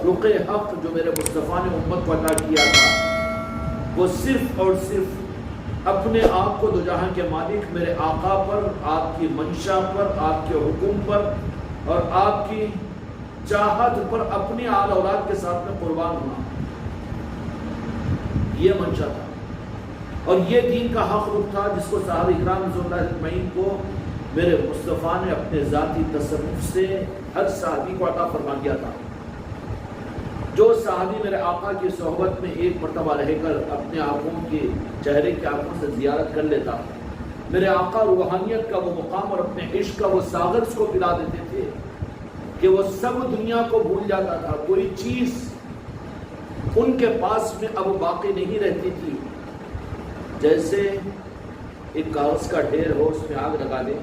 تفرق حق جو میرے مصطفیٰ نے امت کو عطا کیا تھا وہ صرف اور صرف اپنے آپ کو دو جہاں کے مالک میرے آقا پر، آپ کی منشا پر، آپ کے حکم پر اور آپ کی چاہت پر اپنی آل اولاد کے ساتھ میں قربان ہونا، یہ منشا تھا اور یہ دین کا حق رخ تھا جس کو صحابہ اکرام رضی اللہ اجمعین کو میرے مصطفیٰ نے اپنے ذاتی تصرف سے ہر صحابی کو عطا فرما دیا تھا۔ جو صحابی میرے آقا کی صحبت میں ایک مرتبہ رہ کر اپنے آنکھوں کے چہرے کے آنکھوں سے زیارت کر لیتا، میرے آقا روحانیت کا وہ مقام اور اپنے عشق کا وہ ساغر اس کو پلا دیتے تھے کہ وہ سب دنیا کو بھول جاتا تھا، کوئی چیز ان کے پاس میں اب باقی نہیں رہتی تھی۔ جیسے ایک کاغذ کا ڈھیر ہو، اس میں آگ لگا دے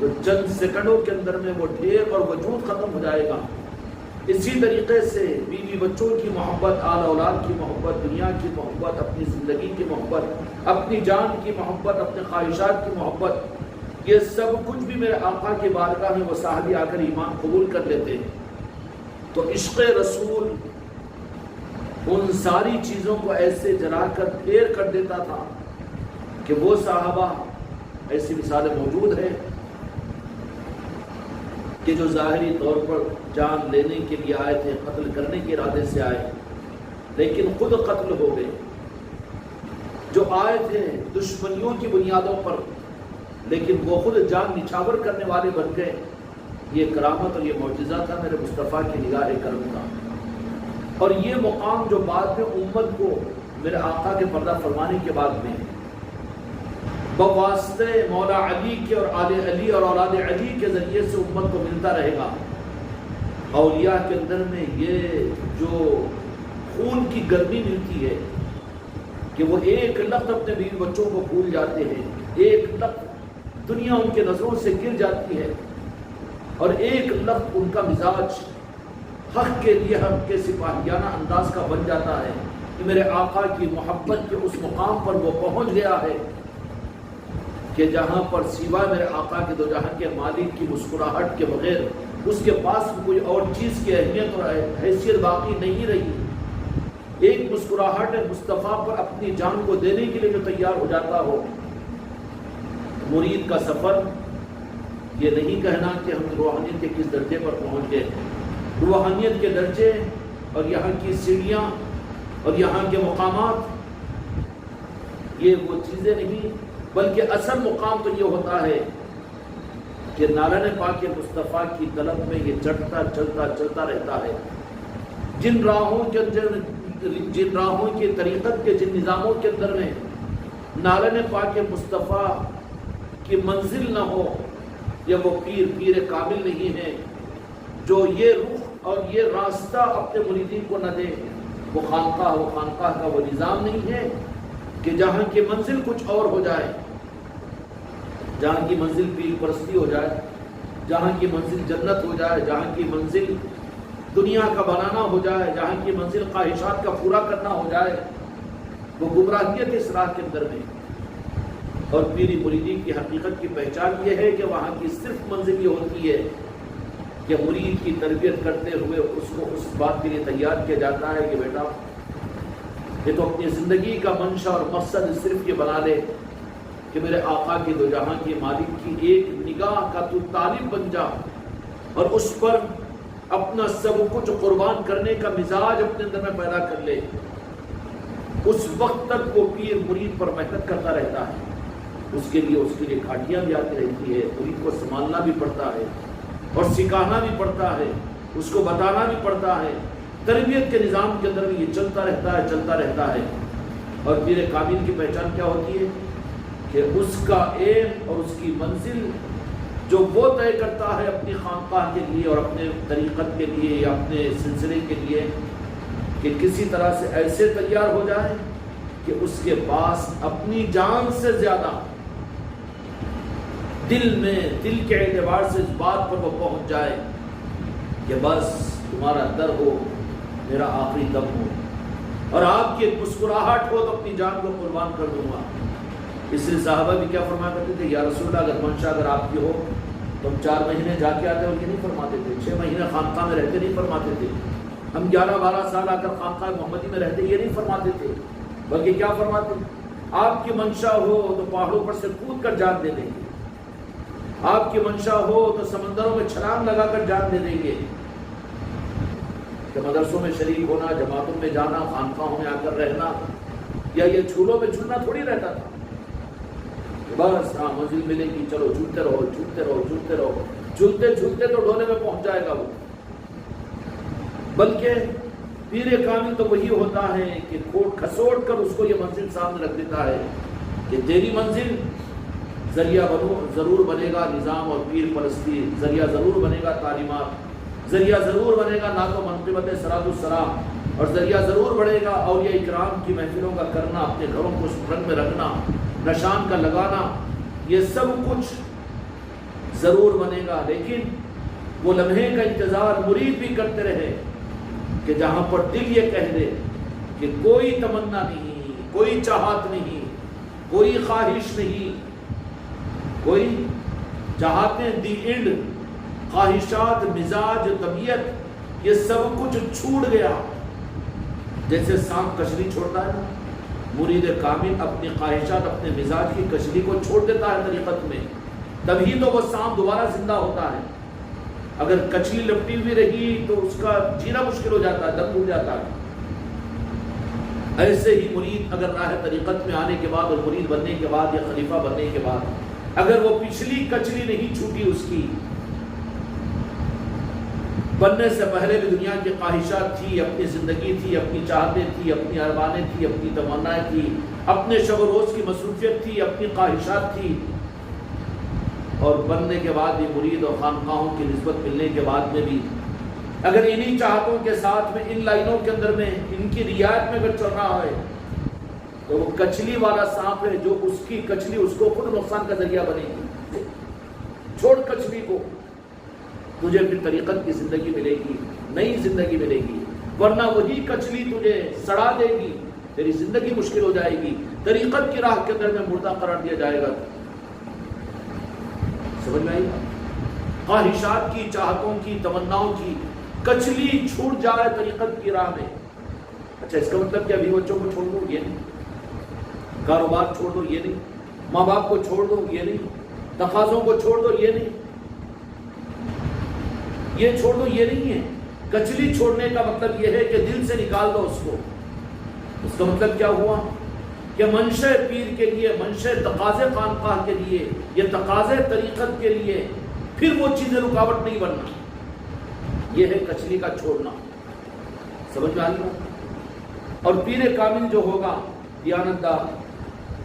تو چند سیکنڈوں کے اندر میں وہ ڈھیر اور وجود ختم ہو جائے گا۔ اسی طریقے سے بیوی بچوں کی محبت، آل اولاد کی محبت، دنیا کی محبت، اپنی زندگی کی محبت، اپنی جان کی محبت، اپنے خواہشات کی محبت، یہ سب کچھ بھی میرے آقا کی بارگاہ میں وہ صحابی آ کر ایمان قبول کر لیتے ہیں۔ تو عشق رسول ان ساری چیزوں کو ایسے جلا کر پھیر کر دیتا تھا کہ وہ صحابہ، ایسی مثالیں موجود ہیں کہ جو ظاہری طور پر جان لینے کے لیے آئے تھے، قتل کرنے کے ارادے سے آئے، لیکن خود قتل ہو گئے۔ جو آئے تھے دشمنیوں کی بنیادوں پر، لیکن وہ خود جان نچھاور کرنے والے بن گئے۔ یہ کرامت اور یہ معجزہ تھا میرے مصطفیٰ کی نگاہ کرم کا، اور یہ مقام جو بعد میں امت کو میرے آقا کے پردہ فرمانے کے بعد میں بواسطے مولا علی کے اور آل علی اور اولاد علی کے ذریعے سے امت کو ملتا رہے گا۔ اولیاء کے اندر میں یہ جو خون کی گرمی ملتی ہے کہ وہ ایک لفظ اپنے بیوی بچوں کو بھول جاتے ہیں، ایک لفظ دنیا ان کے نظروں سے گر جاتی ہے، اور ایک لفظ ان کا مزاج حق کے لیے حق کے سپاہیانہ انداز کا بن جاتا ہے کہ میرے آقا کی محبت کے اس مقام پر وہ پہنچ گیا ہے کہ جہاں پر سوائے میرے آقا کے دو جہاں کے مالک کی مسکراہٹ کے بغیر اس کے پاس کوئی اور چیز کی اہمیت اور حیثیت باقی نہیں رہی۔ ایک مسکراہٹ مصطفیٰ پر اپنی جان کو دینے کے لیے جو تیار ہو جاتا ہو۔ مرید کا سفر یہ نہیں کہنا کہ ہم روحانیت کے کس درجے پر پہنچ گئے۔ روحانیت کے درجے اور یہاں کی سیڑھیاں اور یہاں کے مقامات یہ وہ چیزیں نہیں، بلکہ اصل مقام تو یہ ہوتا ہے کہ نالہ پاک مصطفیٰ کی طلب میں یہ چڑھتا چلتا رہتا ہے۔ جن راہوں کی طریقت کے جن نظاموں کے اندر میں نالہ پاک مصطفیٰ کی منزل نہ ہو، یا وہ پیر کامل نہیں ہے جو یہ رخ اور یہ راستہ اپنے مریدین کو نہ دے، وہ خانقاہ کا وہ نظام نہیں ہے کہ جہاں کی منزل کچھ اور ہو جائے، جہاں کی منزل پیر پرستی ہو جائے، جہاں کی منزل جنت ہو جائے، جہاں کی منزل دنیا کا بنانا ہو جائے، جہاں کی منزل خواہشات کا پورا کرنا ہو جائے، وہ گمراہیت اس راہ کے اندر میں۔ اور پیری مریدی کی حقیقت کی پہچان یہ ہے کہ وہاں کی صرف منزل یہ ہوتی ہے کہ مرید کی تربیت کرتے ہوئے اس کو اس بات کے لیے تیار کیا جاتا ہے کہ بیٹا یہ تو اپنی زندگی کا منشا اور مقصد صرف یہ بنا لے کہ میرے آقا کی دو جہاں کے مالک کی ایک نگاہ کا تو طالب بن جا، اور اس پر اپنا سب کچھ قربان کرنے کا مزاج اپنے اندر میں پیدا کر لے۔ اس وقت تک وہ پیر مرید پر محنت کرتا رہتا ہے، اس کے لیے کھاٹیاں بھی آتی رہتی ہے، مرید کو سنبھالنا بھی پڑتا ہے اور سکھانا بھی پڑتا ہے، اس کو بتانا بھی پڑتا ہے۔ تربیت کے نظام کے اندر یہ چلتا رہتا ہے۔ اور پیر کامل کی پہچان کیا ہوتی ہے کہ اس کا ایم اور اس کی منزل جو وہ طے کرتا ہے اپنی خانقاہ کے لیے اور اپنے طریقت کے لیے یا اپنے سلسلے کے لیے، کہ کسی طرح سے ایسے تیار ہو جائے کہ اس کے پاس اپنی جان سے زیادہ دل کے اعتبار سے اس بات پر وہ پہنچ جائے کہ بس تمہارا در ہو، میرا آخری دم ہو، اور آپ کی ایک مسکراہٹ ہو تو اپنی جان کو قربان کر دوں گا۔ اس لیے صحابہ بھی کیا فرمایا کرتے تھے، یا رسول اللہ اگر منشا اگر آپ کی ہو تو ہم 4 مہینے جا کے آتے، اور یہ نہیں فرماتے تھے 6 مہینے خانقاہ میں رہتے نہیں فرماتے تھے، ہم 11-12 سال آ کر خانقاہ محمدی میں رہتے، یہ نہیں فرماتے تھے، بلکہ کیا فرماتے؟ آپ کی منشا ہو تو پہاڑوں پر سے کود کر جان دے دیں گے، آپ کی منشا ہو تو سمندروں میں چھلانگ لگا کر جان دے دیں گے۔ کہ مدرسوں میں شریک ہونا، جماعتوں میں جانا، خانقاہوں میں آ کر رہنا، یا یہ جھولوں میں جھولنا تھوڑی رہتا تھا، بس ہاں منزل ملے گی، چلو جھولتے رہو جھولتے رہو جھولتے رہو، جھولتے جھولتے تو ڈھولے میں پہنچ جائے گا وہ۔ بلکہ پیر کامل تو وہی ہوتا ہے کہ کھوٹ کھسوٹ کر اس کو یہ منزل سامنے رکھ دیتا ہے کہ تیری منزل ذریعہ ضرور بنے گا نظام اور پیر پرستی، ذریعہ ضرور بنے گا تعلیمات، ذریعہ ضرور بنے گا نعت و منقبت صراط السلام، اور ذریعہ ضرور بڑھے گا اولیاء اکرام کی محفلوں کا کرنا، اپنے گھروں کو اس رنگ میں رکھنا، نشان کا لگانا، یہ سب کچھ ضرور بنے گا۔ لیکن وہ لمحے کا انتظار مرید بھی کرتے رہے کہ جہاں پر دل یہ کہہ دے کہ کوئی تمنا نہیں، کوئی چاہت نہیں، کوئی خواہش نہیں، کوئی چاہتیں دی اینڈ، خواہشات، مزاج، طبیعت، یہ سب کچھ چھوٹ گیا۔ جیسے سانپ کچھلی چھوڑتا ہے، مرید کامل اپنی خواہشات، اپنے مزاج کی کچھلی کو چھوڑ دیتا ہے طریقت میں، تبھی تو وہ سانپ دوبارہ زندہ ہوتا ہے۔ اگر کچھلی لپٹی ہوئی رہی تو اس کا جینا مشکل ہو جاتا ہے، دم گھٹ جاتا ہے۔ ایسے ہی مرید اگر راہ طریقت میں آنے کے بعد اور مرید بننے کے بعد یا خلیفہ بننے کے بعد اگر وہ پچھلی کچھلی نہیں چھوٹی، اس کی بننے سے پہلے بھی دنیا کی خواہشات تھی، اپنی زندگی تھی، اپنی چاہتیں تھی، اپنی ارمانیں تھی، اپنی تمنائیں تھی، اپنے شب و روز کی مصروفیت تھی، اپنی خواہشات تھی، اور بننے کے بعد بھی مرید اور خانقاہوں کی نسبت ملنے کے بعد میں بھی اگر انہی چاہتوں کے ساتھ میں ان لائنوں کے اندر میں ان کی رعایت میں اگر چل رہا ہے تو وہ کچھلی والا سانپ ہے، جو اس کی کچھلی اس کو خود نقصان کا ذریعہ بنے گی۔ چھوڑ کچھلی کو، تجھے پھر طریقت کی زندگی ملے گی، نئی زندگی ملے گی، ورنہ وہی کچھلی تجھے سڑا دے گی، تیری زندگی مشکل ہو جائے گی، طریقت کی راہ کے اندر میں مردہ قرار دیا جائے گا۔ سمجھ میں آئی؟ خواہشات کی، چاہتوں کی، تمناؤں کی کچھلی چھوٹ جائے طریقت کی راہ میں۔ اچھا، اس کا مطلب کیا بیوی بچوں کو چھوڑ دو؟ یہ نہیں۔ کاروبار چھوڑ دو؟ یہ نہیں۔ ماں باپ کو چھوڑ دو؟ یہ نہیں۔ تقاضوں کو چھوڑ دو؟ یہ نہیں۔ یہ چھوڑ دو، یہ نہیں ہے۔ کچھلی چھوڑنے کا مطلب یہ ہے کہ دل سے نکال دو اس کو۔ اس کا مطلب کیا ہوا کہ منشے پیر کے لیے، منشے تقاضے خانقاہ کے لیے، یہ تقاضے طریقت کے لیے پھر وہ چیزیں رکاوٹ نہیں بننا، یہ ہے کچھلی کا چھوڑنا۔ سمجھ میں آ گیا؟ اور پیر کامل جو ہوگا دیانتدار،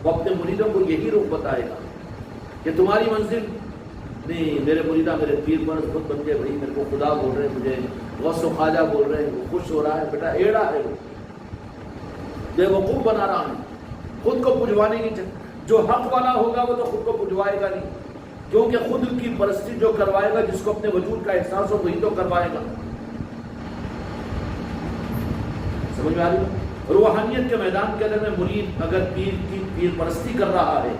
وہ اپنے مریدوں کو یہی رخ بتائے گا کہ تمہاری منزل نہیں، میرے مریدہ میرے پیر پر خود بن گئے، بھائی میرے کو خدا بول رہے ہیں، مجھے غوث و خواجہ بول رہے ہیں، وہ خوش ہو رہا ہے، بیٹا ایڑا ہے، وہ بے وقوف بنا رہا ہے، خود کو پجوانے کی۔ جو حق والا ہوگا وہ تو خود کو پجوائے گا نہیں، کیونکہ خود کی پرستی جو کروائے گا، جس کو اپنے وجود کا احساس ہو، وہی تو کروائے گا۔ سمجھ میں آ رہی ہے؟ روحانیت کے میدان کے اندر میں مرید اگر پیر کی پیر پرستی کر رہا ہے،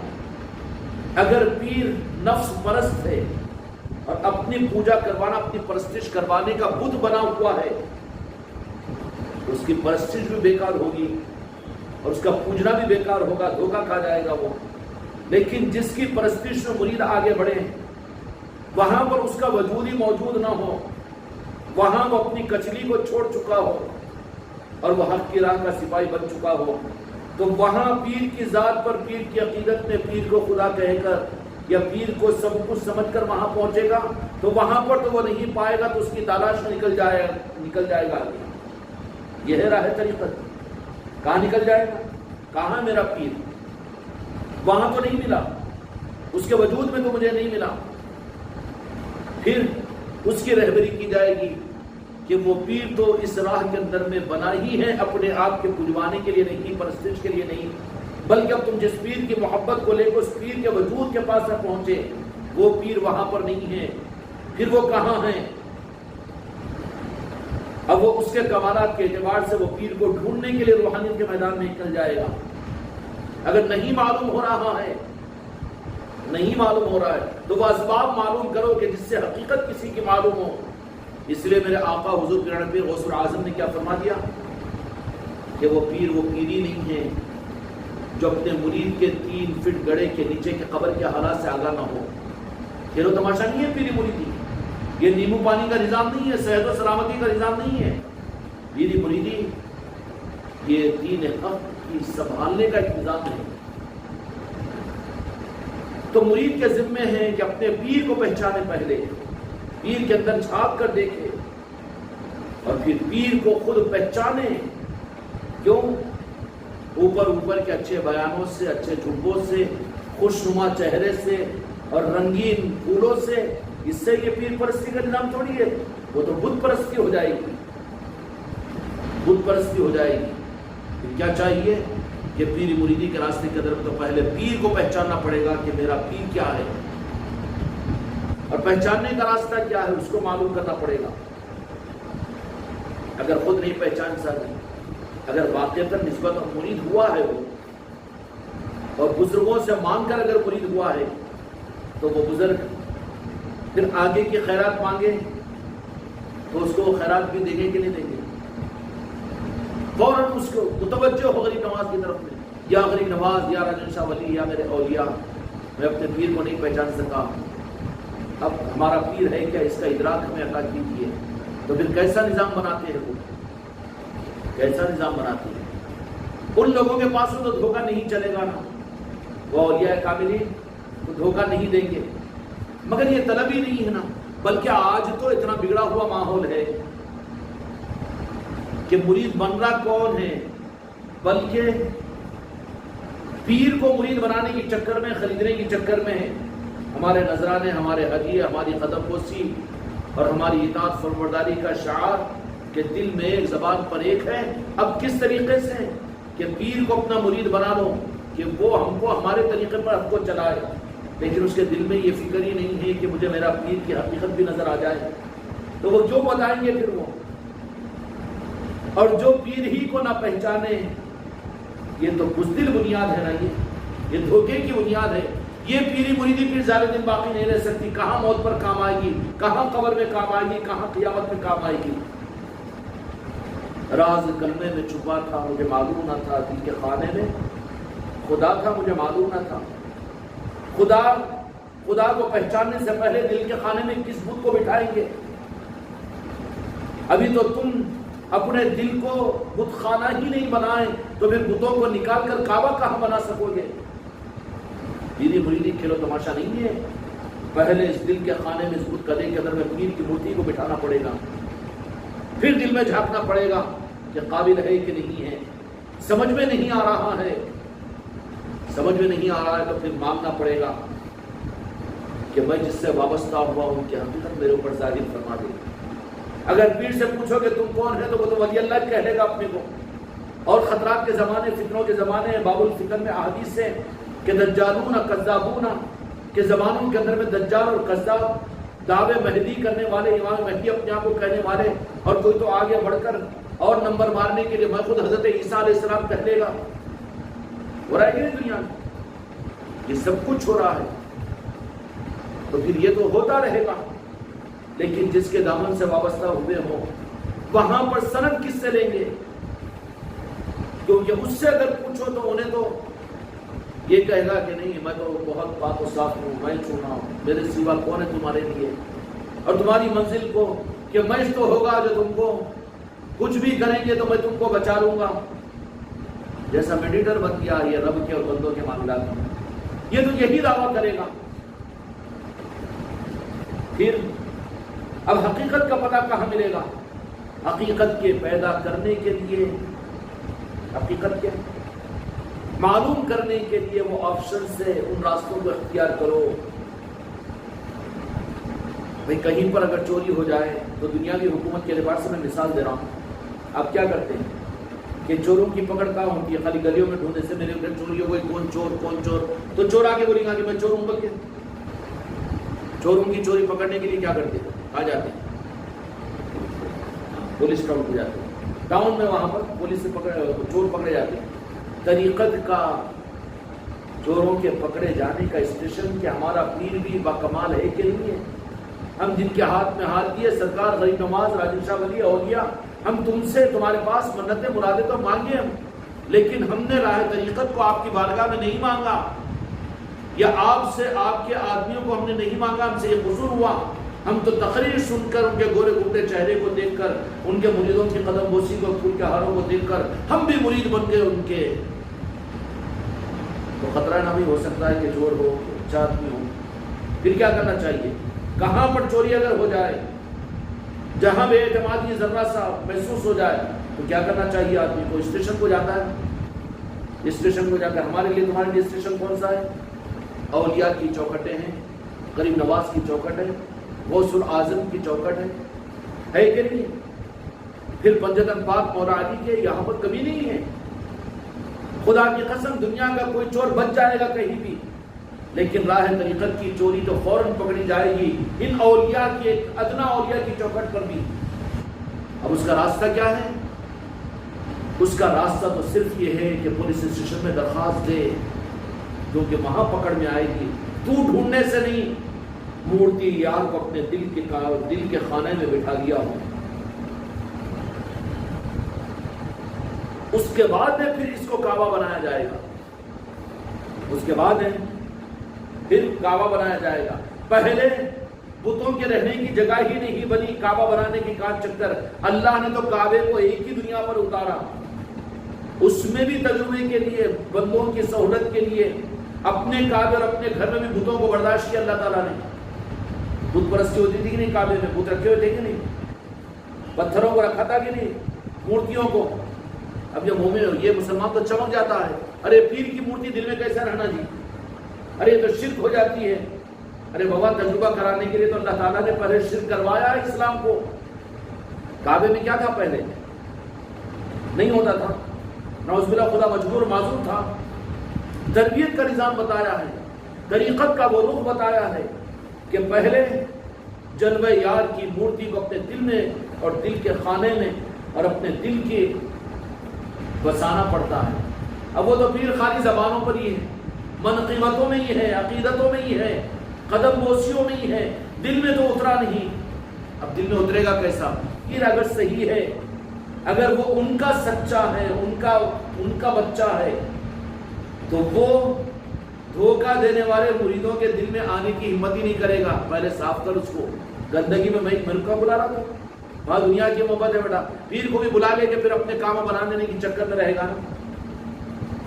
اگر پیر نفس پرست ہے اور اپنی پوجا کروانا، اپنی پرستش کروانے کا بت بنا ہوا ہے، تو اس کی پرستش بھی بیکار ہوگی اور اس کا پوجنا بھی بیکار ہوگا، دھوکہ کھا جائے گا وہ۔ لیکن جس کی پرستش میں مرید آگے بڑھے، وہاں پر اس کا وجود ہی موجود نہ ہو، وہاں وہ اپنی کچھلی کو چھوڑ چکا ہو اور وہ حق کی راہ کا سپاہی بن چکا ہو، تو وہاں پیر کی ذات پر، پیر کی عقیدت میں پیر کو خدا کہہ کر یا پیر کو سب کچھ سمجھ کر وہاں پہنچے گا، تو وہاں پر تو وہ نہیں پائے گا، تو اس کی تلاش میں نکل جائے گا آگے۔ یہ ہے راہ طریقت۔ کہاں نکل جائے گا؟ کہاں میرا پیر؟ وہاں تو نہیں ملا، اس کے وجود میں تو مجھے نہیں ملا۔ پھر اس کی رہبری کی جائے گی کہ وہ پیر تو اس راہ کے اندر میں بنا ہی ہے، اپنے آپ کے پجوانے کے لیے نہیں، پرستش کے لیے نہیں، بلکہ اب تم جس پیر کی محبت کو لے کر اس پیر کے وجود کے پاس نہ پہنچے، وہ پیر وہاں پر نہیں ہے۔ پھر وہ کہاں ہیں؟ اب وہ اس کے کمالات کے اعتبار سے وہ پیر کو ڈھونڈنے کے لیے روحانیت کے میدان میں نکل جائے گا۔ اگر نہیں معلوم ہو رہا ہے، نہیں معلوم ہو رہا ہے، تو وہ اسباب معلوم کرو کہ جس سے حقیقت کسی کی معلوم ہو۔ اس لیے میرے آقا حضور پیران پیر غوث العظم نے کیا فرما دیا کہ وہ پیر پیری نہیں ہے جو اپنے مرید کے 3 فٹ گڑھے کے نیچے کے قبر کے حالات سے آگاہ نہ ہو. کھیل و تماشا نہیں ہے پیری مریدی. یہ نیمبو پانی کا نظام نہیں ہے، صحت و سلامتی کا نظام نہیں ہے. پیری مریدی یہ دین حق کی سنبھالنے کا ایک نظام ہے. تو مرید کے ذمے ہیں کہ اپنے پیر کو پہچانے، پہلے پیر کے اندر جھانک کر دیکھے اور پھر پیر کو خود پہچانے. کیوں؟ اوپر کے اچھے بیانوں سے، اچھے جھبوں سے، خوشنما چہرے سے اور رنگین پھولوں سے اس سے یہ پیر پرستی کا نظام تھوڑی ہے. وہ تو بت پرستی ہو جائے گی، بت پرستی ہو جائے گی. کیا چاہیے کہ پیری مریدی کے راستے کے اندر تو پہلے پیر کو پہچاننا پڑے گا کہ میرا پیر کیا ہے، اور پہچاننے کا راستہ کیا ہے اس کو معلوم کرنا پڑے گا. اگر خود نہیں پہچان سکتے، اگر واقعتاً نسبت مرید ہوا ہے وہ، اور بزرگوں سے مانگ کر اگر مرید ہوا ہے، تو وہ بزرگ پھر آگے کی خیرات مانگے تو اس کو وہ خیرات بھی دیں گے کہ نہیں دیں گے؟ فوراً اس کو متوجہ ہو غریب نواز کی طرف میں، یا غریب نواز، یا راجن شاہ ولی، یا میرے اولیاء، میں اپنے پیر کو نہیں پہچان سکا، اب ہمارا پیر ہے کیا، اس کا ادراک ہمیں عطا کیجیے. تو پھر کیسا نظام بناتے ہیں وہ، کیسا نظام بناتے ہیں؟ ان لوگوں کے پاس تو دھوکہ نہیں چلے گا نا، وہ اولیاء کاملین تو دھوکہ نہیں دیں گے. مگر یہ طلب ہی نہیں ہے نا، بلکہ آج تو اتنا بگڑا ہوا ماحول ہے کہ مرید بن رہا کون ہے، بلکہ پیر کو مرید بنانے کے چکر میں، خریدنے کے چکر میں ہمارے نذرانے، ہمارے ہدیے، ہماری قدم بوسی اور ہماری اطاعت فرمانبرداری کا شعار کہ دل میں ایک، زبان پر ایک ہے. اب کس طریقے سے کہ پیر کو اپنا مرید بنا لو کہ وہ ہم کو ہمارے طریقے پر ہم کو چلائے، لیکن اس کے دل میں یہ فکر ہی نہیں ہے کہ مجھے میرا پیر کی حقیقت بھی نظر آ جائے. تو وہ جو بتائیں گے پھر وہ، اور جو پیر ہی کو نہ پہچانے، یہ تو بزدل بنیاد ہے نا، یہ دھوکے کی بنیاد ہے. یہ پیری مریدی پھر زیادہ دن باقی نہیں رہ سکتی. کہاں موت پر کام آئے گی، کہاں قبر میں کام آئے گی، کہاں قیامت میں کام آئے گی. راز کلمے میں چھپا تھا مجھے معلوم نہ تھا، دل کے خانے میں خدا تھا مجھے معلوم نہ تھا. خدا کو پہچاننے سے پہلے دل کے خانے میں کس بت کو بٹھائیں گے؟ ابھی تو تم اپنے دل کو بت خانہ ہی نہیں بنائے تو پھر بتوں کو نکال کر کعبہ کہاں بنا سکو گے؟ پیری مریدی کھیلو تماشا نہیں ہے. پہلے اس دل کے خانے میں، اس بت قدے کے اندر میں پیر کی مورتی کو بٹھانا پڑے گا، پھر دل میں جھانکنا پڑے گا کہ قابل ہے کہ نہیں ہے. سمجھ میں نہیں آ رہا ہے، سمجھ میں نہیں آ رہا ہے تو پھر مانگنا پڑے گا کہ میں جس سے وابستہ ہوا ہوں کہ حقیقت میرے اوپر ظاہر فرما دے. اگر پیر سے پوچھو کہ تم کون ہے تو وہ تو ولی اللہ کہہ لے گا اپنے کو. اور خطرات کے زمانے، فتنوں کے زمانے، باب الفتن میں احادیث سے کہ دجالون کذابون، کہ زمانوں کے اندر میں دجال اور کذاب، دعوے مہدی کرنے والے، امام مہدی اپنے آپ کو کہنے والے، اور کوئی تو آگے بڑھ کر اور نمبر مارنے کے لیے میں خود حضرت عیسیٰ علیہ السلام کہہ لے گا. ہو رہا ہے کہ نہیں دنیا میں؟ یہ سب کچھ ہو رہا ہے. تو پھر یہ تو ہوتا رہے گا، لیکن جس کے دامن سے وابستہ ہوئے ہوں وہاں پر سند کس سے لیں گے؟ کیونکہ اس سے اگر پوچھو تو انہیں تو یہ کہے گا کہ نہیں میں تو بہت پاک و صاف ہوں، میں چنا ہوں، میرے سوا کون ہے تمہارے لیے، اور تمہاری منزل کو کہ میں تو ہوگا جو تم کو کچھ بھی کریں گے تو میں تم کو بچا لوں گا. جیسا میڈیٹر بن گیا یہ رب کے اور بندوں کے معاملات میں، یہ تو یہی دعویٰ کرے گا. پھر اب حقیقت کا پتہ کہاں ملے گا؟ حقیقت کے پیدا کرنے کے لیے، حقیقت کے معلوم کرنے کے لیے وہ آپشن سے ان راستوں کو اختیار کرو. بھئی کہیں پر اگر چوری ہو جائے تو دنیاوی حکومت کے اعتبار سے میں مثال دے رہا ہوں. آپ کیا کرتے ہیں کہ چوروں کی پکڑ کہاں ہوتی ہے؟ خالی گلیوں میں ڈھونڈنے سے میرے گھر چوری ہو گئی، کون چور، تو چور آ کے بولیں گا کہ میں چور ہوں. بلکہ چوروں کی چوری پکڑنے کے لیے کیا کرتے ہیں؟ آ جاتے ہیں پولیس ٹاؤن کو جاتے ہیں، ٹاؤن میں وہاں پر پولیس سے چور پکڑے جاتے ہیں. طریقت کا چوروں کے پکڑے جانے کا اسٹیشن کہ ہمارا پیر بھی باکمال ہے کہ نہیں ہے؟ ہم جن کے ہاتھ میں ہاتھ دیے، سرکار غریب نواز، راجن شاہ ولی، اولیاء، ہم تم سے تمہارے پاس منتیں مرادیں تو مانگے ہم، لیکن ہم نے راہ طریقت کو آپ کی بارگاہ میں نہیں مانگا، یا آپ سے آپ کے آدمیوں کو ہم نے نہیں مانگا، ہم سے یہ قصور ہوا۔ ہم تو تقریر سن کر، ان کے گورے گھٹے چہرے کو دیکھ کر، ان کے مریدوں کی قدم بوسی کو، پھول کے ہاروں کو دیکھ کر ہم بھی مرید بن گئے ان کے۔ تو خطرہ نہ بھی ہو سکتا ہے کہ چور ہو، اچھا آدمی ہو، پھر کیا کرنا چاہیے؟ کہاں پر چوری اگر ہو جائے، جہاں بے اعتمادی ذرہ سا محسوس ہو جائے تو کیا کرنا چاہیے آدمی کو؟ اسٹیشن کو جاتا ہے، اسٹیشن کو جا کر، ہمارے لیے تمہارے لیے اسٹیشن کون سا ہے؟ اولیاء کی چوکھٹیں ہیں، غریب نواز کی چوکھٹ ہے، غوث العظم کی چوکھٹ ہے کہ نہیں؟ پھر پنجتن پاک مولا علی کے یہاں پر کبھی نہیں ہے۔ خدا کی قسم دنیا کا کوئی چور بچ جائے گا کہیں بھی، لیکن راہ طریقت کی چوری تو فوراً پکڑی جائے گی، ان اولیاء کی، ایک ادنا اولیاء کی چوکھٹ پر بھی۔ اب اس کا راستہ کیا ہے؟ اس کا راستہ تو صرف یہ ہے کہ پولیس اسٹیشن میں درخواست دے، کیونکہ وہاں پکڑ میں آئے گی۔ تو ڈھونڈنے سے نہیں، مورتی یار کو اپنے دل کے خانے میں بٹھا لیا ہو، اس کے بعد میں پھر اس کو کعبہ بنایا جائے گا، اس کے بعد پھر کعبہ بنایا جائے گا۔ پہلے بتوں کے رہنے کی جگہ ہی نہیں بنی کعبہ بنانے کی کان چکر، اللہ نے تو کعبے کو ایک ہی دنیا پر اتارا، اس میں بھی تجربے کے لیے، بندوں کی سہولت کے لیے، اپنے کعبے اور اپنے گھر میں بھی بتوں کو برداشت کیا اللہ تعالیٰ نے۔ بت پرستی ہوتی تھی کہ نہیں؟ کعبے میں بت رکھے ہوئے تھے کہ نہیں؟ پتھروں کو رکھا تھا کہ نہیں؟ مورتیوں کو۔ اب یہ مومن، یہ مسلمان تو چمک جاتا ہے، ارے پیر کی مورتی دل میں کیسا رہنا جی، ارے یہ تو شرک ہو جاتی ہے۔ ارے بابا تجربہ کرانے کے لیے تو اللہ تعالیٰ نے پہلے شرک کروایا ہے اسلام کو۔ کعبے میں کیا تھا پہلے؟ نہیں ہوتا تھا، نعوذ باللہ خدا مجبور معذور تھا۔ تربیت کا نظام بتایا ہے، طریقت کا وہ رخ بتایا ہے کہ پہلے جلوہ یار کی مورتی کو اپنے دل میں اور دل کے خانے میں اور اپنے دل کے بسانا پڑتا ہے۔ اب وہ تو پیر خالی زبانوں پر ہی ہے، منقبتوں میں ہی ہے، عقیدتوں میں ہی ہے، قدم بوسیوں میں ہی ہے، دل میں تو اترا نہیں۔ اب دل میں اترے گا کیسا؟ پھر اگر صحیح ہے، اگر وہ ان کا سچا ہے، ان کا بچہ ہے، تو وہ دھوکہ دینے والے مریدوں کے دل میں آنے کی ہمت ہی نہیں کرے گا۔ پہلے صاف کر اس کو، گندگی میں ملک کا بلا رہا تھا، وہاں دنیا کی محبت ہے بیٹا، پیر کو بھی بلا لے کے پھر اپنے کام بنانے کی چکر میں رہے گا نا،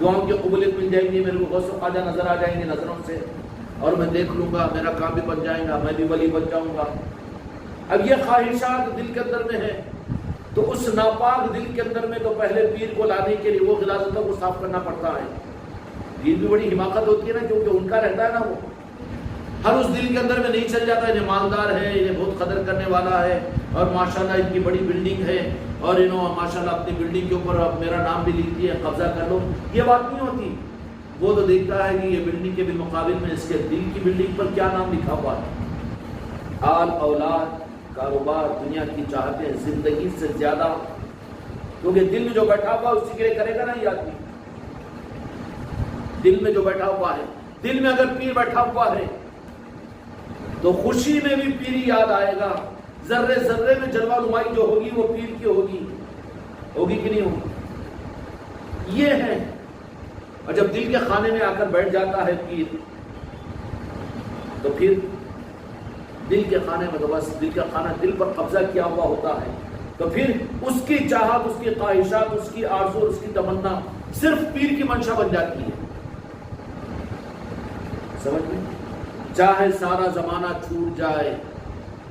دعاؤں کی قبولیت مل جائیں گی، میرے کو غوث و خواجہ نظر آ جائیں گے نظروں سے، اور میں دیکھ لوں گا، میرا کام بھی بن جائے گا، میں بھی ولی بن جاؤں گا۔ اب یہ خواہشات دل کے اندر میں ہے، تو اس ناپاک دل کے اندر میں تو پہلے پیر کو لانے کے لیے وہ غلاظتوں کو صاف کرنا پڑتا ہے۔ پیر بھی بڑی حماقت ہوتی ہے نا، کیونکہ ان کا رہتا ہے نا، وہ ہر اس دل کے اندر میں نہیں چل جاتا، انہیں مالدار ہے، انہیں بہت قدر کرنے والا ہے، اور ماشاءاللہ ان کی بڑی بلڈنگ ہے، اور انہوں ماشاءاللہ اپنی بلڈنگ کے اوپر میرا نام بھی لکھ دیا، قبضہ کر لو۔ یہ بات نہیں ہوتی، وہ تو دیکھتا ہے کہ یہ بلڈنگ کے بھی مقابل میں اس کے دل کی بلڈنگ پر کیا نام لکھا ہوا ہے۔ آل اولاد، کاروبار، دنیا کی چاہتیں، زندگی سے زیادہ، کیونکہ دل میں جو بیٹھا ہوا اسی کے لیے کرے گا نا یہ آدمی۔ دل میں جو بیٹھا ہوا ہے، دل میں اگر پیر بیٹھا ہوا ہے تو خوشی میں بھی پیر یاد آئے گا، ذرے ذرے میں جلوہ نمائی جو ہوگی وہ پیر کی ہوگی کہ نہیں ہوگی؟ یہ ہے۔ اور جب دل کے خانے میں آ کر بیٹھ جاتا ہے پیر، تو پھر دل کے خانے میں تو بس دل کا خانہ دل پر قبضہ کیا ہوا ہوتا ہے، تو پھر اس کی چاہت، اس کی خواہشات، اس کی آرزو، اس کی تمنا صرف پیر کی منشا بن جاتی ہے۔ سمجھ میں؟ چاہے سارا زمانہ چھوٹ جائے،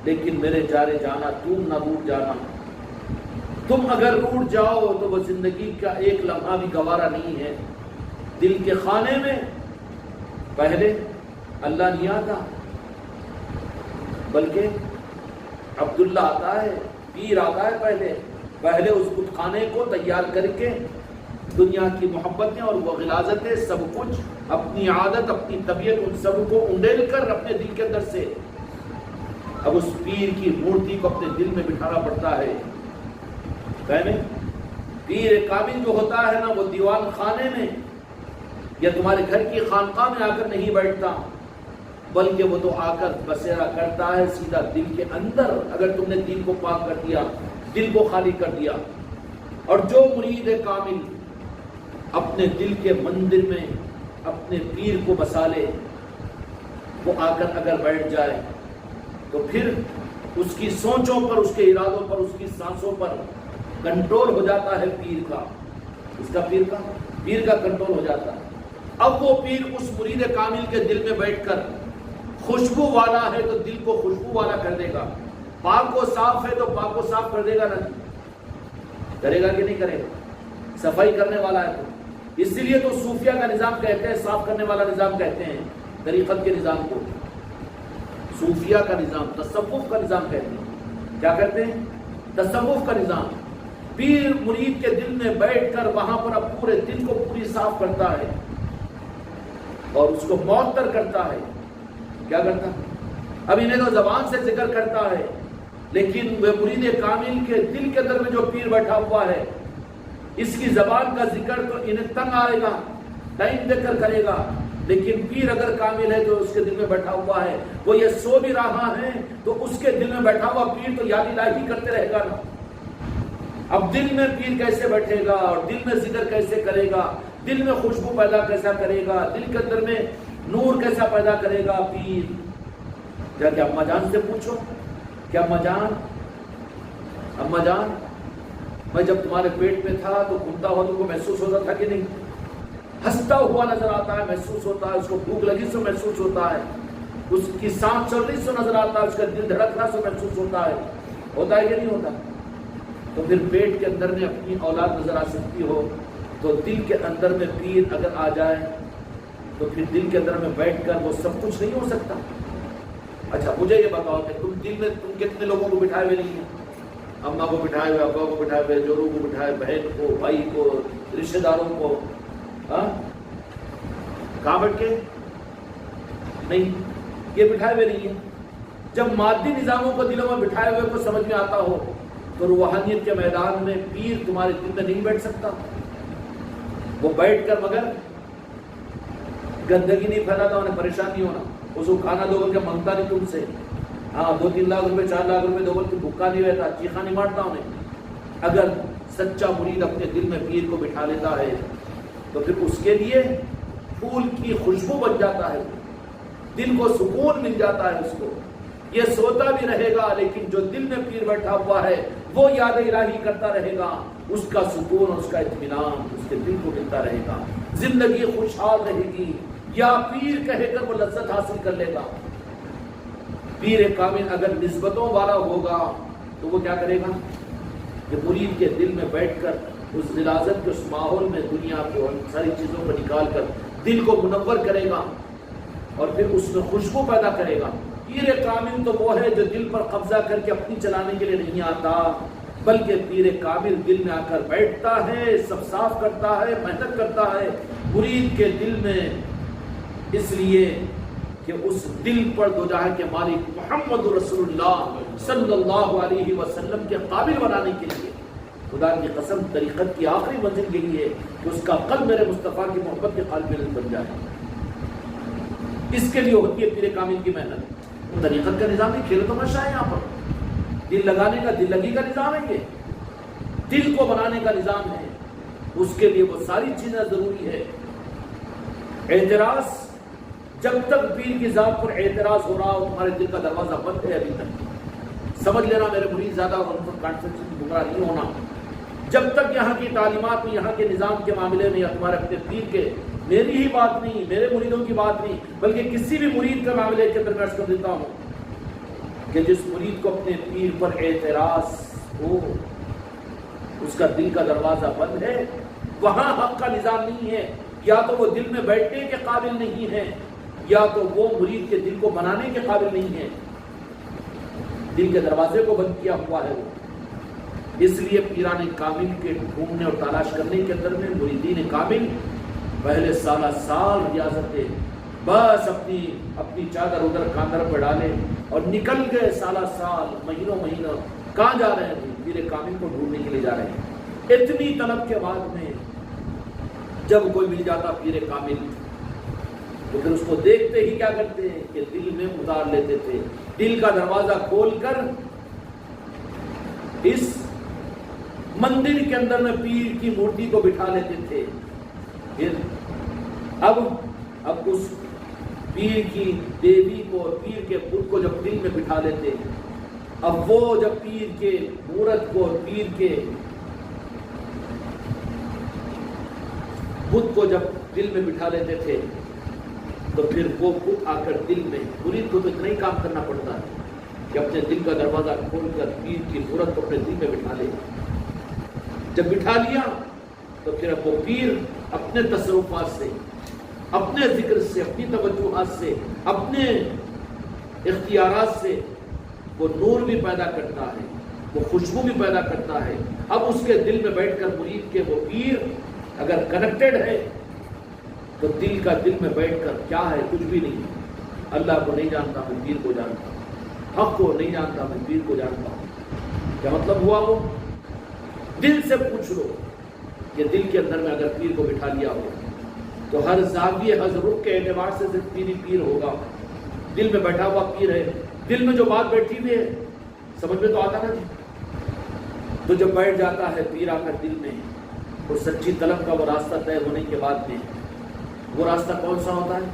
لیکن میرے جارے جانا تم نہ روٹ جانا۔ تم اگر روٹ جاؤ تو وہ زندگی کا ایک لمحہ بھی گوارا نہیں ہے۔ دل کے خانے میں پہلے اللہ نہیں آتا، بلکہ عبداللہ آتا ہے، پیر آتا ہے۔ پہلے اس بت خانے کو تیار کر کے دنیا کی محبتیں اور وہ غلاظتیں، سب کچھ، اپنی عادت، اپنی طبیعت، ان سب کو انڈیل کر اپنے دل کے اندر سے اب اس پیر کی مورتی کو اپنے دل میں بٹھانا پڑتا ہے۔ کہنے پیر کامل جو ہوتا ہے نا، وہ دیوان خانے میں یا تمہارے گھر کی خانقاہ میں آ کر نہیں بیٹھتا، بلکہ وہ تو آ کر بسیرا کرتا ہے سیدھا دل کے اندر. اگر تم نے دل کو پاک کر دیا، دل کو خالی کر دیا، اور جو مرید کامل اپنے دل کے مندر میں اپنے پیر کو بسا لے، وہ آ کر اگر بیٹھ جائے تو پھر اس کی سوچوں پر، اس کے ارادوں پر، اس کی سانسوں پر کنٹرول ہو جاتا ہے پیر کا. اس کا پیر کا کنٹرول ہو جاتا ہے. اب وہ پیر اس مرید کامل کے دل میں بیٹھ کر خوشبو والا ہے تو دل کو خوشبو والا کر دے گا، پاک و صاف ہے تو پاک و صاف کر دے گا. نا کرے گا کہ نہیں کرے گا؟ صفائی کرنے والا ہے. تو اسی لیے تو صوفیہ کا نظام کہتے ہیں، صاف کرنے والا نظام کہتے ہیں طریقت کے نظام کو. صوفیہ کا نظام، تصوف کا نظام کہتے ہیں. کیا کہتے ہیں؟ تصوف کا نظام. پیر مرید کے دل میں بیٹھ کر وہاں پر اب پورے دل کو پوری صاف کرتا ہے اور اس کو معطر کرتا ہے. کیا کرتا ہے؟ اب انہیں تو زبان سے ذکر کرتا ہے، لیکن وہ مرید کامل کے دل کے اندر میں جو پیر بیٹھا ہوا ہے، اس کی زبان کا ذکر تو انہیں تنگ آئے گا، ٹائم دے کر کرے گا. لیکن پیر اگر کامل ہے جو اس کے دل میں بیٹھا ہوا ہے، وہ یہ سو بھی رہا ہے تو اس کے دل میں بیٹھا ہوا پیر تو یاد الہی کرتے رہے گا نا. اب دل میں پیر کیسے بیٹھے گا اور دل میں ذکر کیسے کرے گا، دل میں خوشبو پیدا کیسا کرے گا، دل کے اندر میں نور کیسا پیدا کرے گا پیر. جا کے اماں جان سے پوچھو کہ اماں جان میں جب تمہارے پیٹ میں تھا تو گھومتا ہوا تم کو محسوس ہوتا تھا کہ نہیں؟ ہنستا ہوا نظر آتا ہے، محسوس ہوتا ہے. اس کو بھوک لگی سو محسوس ہوتا ہے، اس کی سانس چل رہی سو نظر آتا ہے، اس کا دل دھڑکنا سو محسوس ہوتا ہے. ہوتا ہے کہ نہیں ہوتا؟ تو پھر پیٹ کے اندر میں اپنی اولاد نظر آ سکتی ہو تو دل کے اندر میں پیر اگر آ جائے تو پھر دل کے اندر میں بیٹھ کر وہ سب کچھ نہیں ہو سکتا. اچھا مجھے یہ بتاؤ کہ تم دل میں تم کتنے لوگوں کو بٹھائے ہوئے نہیں ہیں؟ اماں کو بٹھائے ہوئے، ابا کو بٹھائے ہوئے، جوروں کو بٹھائے، بہن کو، بھائی کو، رشتہ داروں کو. کہاں بیٹھ کے؟ نہیں، یہ بٹھائے ہوئے نہیں ہیں. جب مادی نظاموں کو دلوں میں بٹھائے ہوئے کو سمجھ میں آتا ہو تو روحانیت کے میدان میں پیر تمہارے دل میں نہیں بیٹھ سکتا. وہ بیٹھ کر مگر گندگی نہیں پھیلاتا، انہیں پریشان نہیں ہونا. اس کو کھانا دو کہ مانگتا نہیں تم سے. 2-3 لاکھ روپے 4 لاکھ روپے دو کہ بھوکا نہیں رہتا، چیخا نہیں مارتا انہیں. اگر سچا مرید اپنے دل میں پیر کو بٹھا لیتا ہے تو پھر اس کے لیے پھول کی خوشبو بن جاتا ہے، دل کو سکون مل جاتا ہے. اس کو یہ سوتا بھی رہے گا لیکن جو دل میں پیر بیٹھا ہوا ہے وہ یاد الہی کرتا رہے گا. اس کا سکون اور اس کا اطمینان اس کے دل کو ملتا رہے گا. زندگی خوشحال رہے گی. یا پیر کہے کر وہ لذت حاصل کر لے گا. پیر کامل اگر نسبتوں والا ہوگا تو وہ کیا کرے گا کہ مرید کے دل میں بیٹھ کر اس غلاظت کے اس ماحول میں دنیا کو ساری چیزوں کو نکال کر دل کو منور کرے گا اور پھر اس میں خوشبو پیدا کرے گا. پیر کامل تو وہ ہے جو دل پر قبضہ کر کے اپنی چلانے کے لیے نہیں آتا، بلکہ پیر کامل دل میں آ کر بیٹھتا ہے، سب صاف کرتا ہے، محنت کرتا ہے مرید کے دل میں، اس لیے کہ اس دل پر دو جہاں کے مالک محمد رسول اللہ صلی اللہ علیہ وسلم کے قابل بنانے کے لیے خدا کی قسم طریقت کی آخری منزل یہی ہے کہ اس کا قلب میرے مصطفیٰ کی محبت کے قابل بن جائے. اس کے لیے ہوتی ہے پیر کامل کی محنت. طریقت کا نظام نہیں، کھیل تماشا ہے. یہاں پر دل لگانے کا، دل لگی کا نظام ہے. یہ دل کو بنانے کا نظام ہے. اس کے لیے وہ ساری چیزیں ضروری ہے. اعتراض، جب تک پیر کی ذات پر اعتراض ہو رہا ہو تمہارے دل کا دروازہ بند ہے ابھی تک. سمجھ لینا میرے مرید، زیادہ کانفیڈنس کی گمراہ نہیں ہونا. جب تک یہاں کی تعلیمات میں، یہاں کے نظام کے معاملے میں یا تمہارے اپنے پیر کے، میری ہی بات نہیں، میرے مریدوں کی بات نہیں، بلکہ کسی بھی مرید کے معاملے کے اندر میں عرض کر دیتا ہوں کہ جس مرید کو اپنے پیر پر اعتراض ہو اس کا دل کا دروازہ بند ہے. وہاں حق کا نظام نہیں ہے. یا تو وہ دل میں بیٹھنے کے قابل نہیں ہے یا تو وہ مرید کے دل کو بنانے کے قابل نہیں ہے. دل کے دروازے کو بند کیا ہوا ہے وہ. اس لیے پیران کامل کے ڈھونڈنے اور تلاش کرنے کے اندر میں مریدین کامل پہلے سالہ سال ریاضت بس اپنی چادر ادھر کاندر پہ ڈالے اور نکل گئے سالہ سال، مہینوں مہینوں. کہاں جا رہے ہیں؟ پیر کامل کو ڈھونڈنے کے لیے جا رہے ہیں. اتنی طلب کے بعد میں جب کوئی مل جاتا پیر کامل تو پھر اس کو دیکھتے ہی کیا کرتے ہیں کہ دل میں اتار لیتے تھے، دل کا دروازہ کھول کر اس مندر کے اندر میں پیر کی مورتی کو بٹھا لیتے تھے۔ پھر اب اس پیر کی دیوی کو اور پیر کے بت کو جب دل میں بٹھا لیتے، اب وہ جب پیر کے مورت کو اور پیر کے بت کو جب دل میں بٹھا لیتے تھے تو پھر وہ بت آ کر دل میں، مرید کو تو اتنا ہی کام کرنا پڑتا ہے کہ اپنے دل کا دروازہ کھول کر پیر کی مورت کو اپنے دل میں بٹھا لے۔ جب بٹھا لیا تو پھر اب وہ پیر اپنے تصرفات سے، اپنے ذکر سے، اپنی توجہات سے، اپنے اختیارات سے وہ نور بھی پیدا کرتا ہے، وہ خوشبو بھی پیدا کرتا ہے۔ اب اس کے دل میں بیٹھ کر مرید کے وہ پیر اگر کنیکٹڈ ہے تو دل کا دل میں بیٹھ کر کیا ہے؟ کچھ بھی نہیں۔ اللہ کو نہیں جانتا، میں پیر کو جانتا ہوں، حق کو نہیں جانتا، میں پیر کو جانتا ہوں۔ کیا مطلب ہوا؟ وہ دل سے پوچھ لو کہ دل کے اندر میں اگر پیر کو بٹھا لیا ہو تو ہر زاویے ہر رخ کے اعتبار سے صرف پیر ہی پیر ہوگا۔ دل میں بیٹھا ہوا پیر ہے، دل میں جو بات بیٹھی ہوئی ہے سمجھ میں تو آتا نا جی۔ تو جب بیٹھ جاتا ہے پیر آ کر دل میں، اور سچی طلب کا وہ راستہ طے ہونے کے بعد میں وہ راستہ کون سا ہوتا ہے؟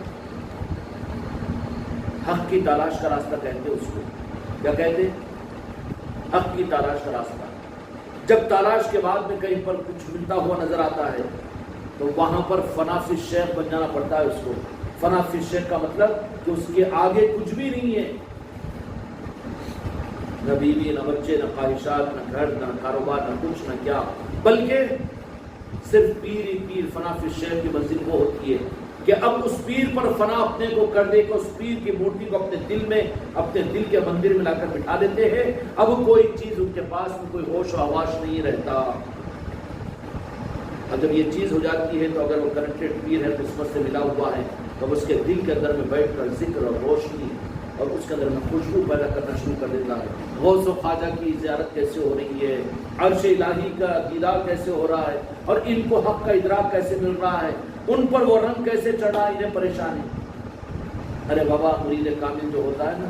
حق کی تلاش کا راستہ کہتے ہیں اس کو۔ کیا کہتے ہیں؟ حق کی تلاش کا راستہ۔ جب تلاش کے بعد میں کہیں پر کچھ ملتا ہوا نظر آتا ہے تو وہاں پر فنا فی الشیخ بن جانا پڑتا ہے اس کو۔ فنا فی الشیخ کا مطلب کہ اس کے آگے کچھ بھی نہیں ہے، نہ بیوی، نہ بچے، نہ خواہشات، نہ گھر، نہ کاروبار، نہ کچھ، نہ کیا، بلکہ صرف پیر ہی پیر۔ فنا فی الشیخ کی منزل وہ ہوتی ہے کہ اب اس پیر پر فنا اپنے کو کر دے کہ اس پیر کی مورتی کو اپنے دل میں، اپنے دل کے مندر میں لا کر بٹھا دیتے ہیں۔ اب کوئی چیز ان کے پاس میں کوئی ہوش و حواس نہیں رہتا۔ اور جب یہ چیز ہو جاتی ہے تو اگر وہ کنیکٹڈ پیر ہے، قسمت سے ملا ہوا ہے، تو اس کے دل کے اندر میں بیٹھ کر ذکر اور روشنی اور اس کے اندر میں خوشبو پیدا کرنا شروع کر دیتا ہے۔ غوث و خواجہ کی زیارت کیسے ہو رہی ہے، عرش الہی کا دیدار کیسے ہو رہا ہے، اور ان کو حق کا ادراک کیسے مل رہا ہے، ان پر وہ رنگ کیسے چڑھا، انہیں پریشانی۔ ارے بابا، مرید کامل جو ہوتا ہے نا،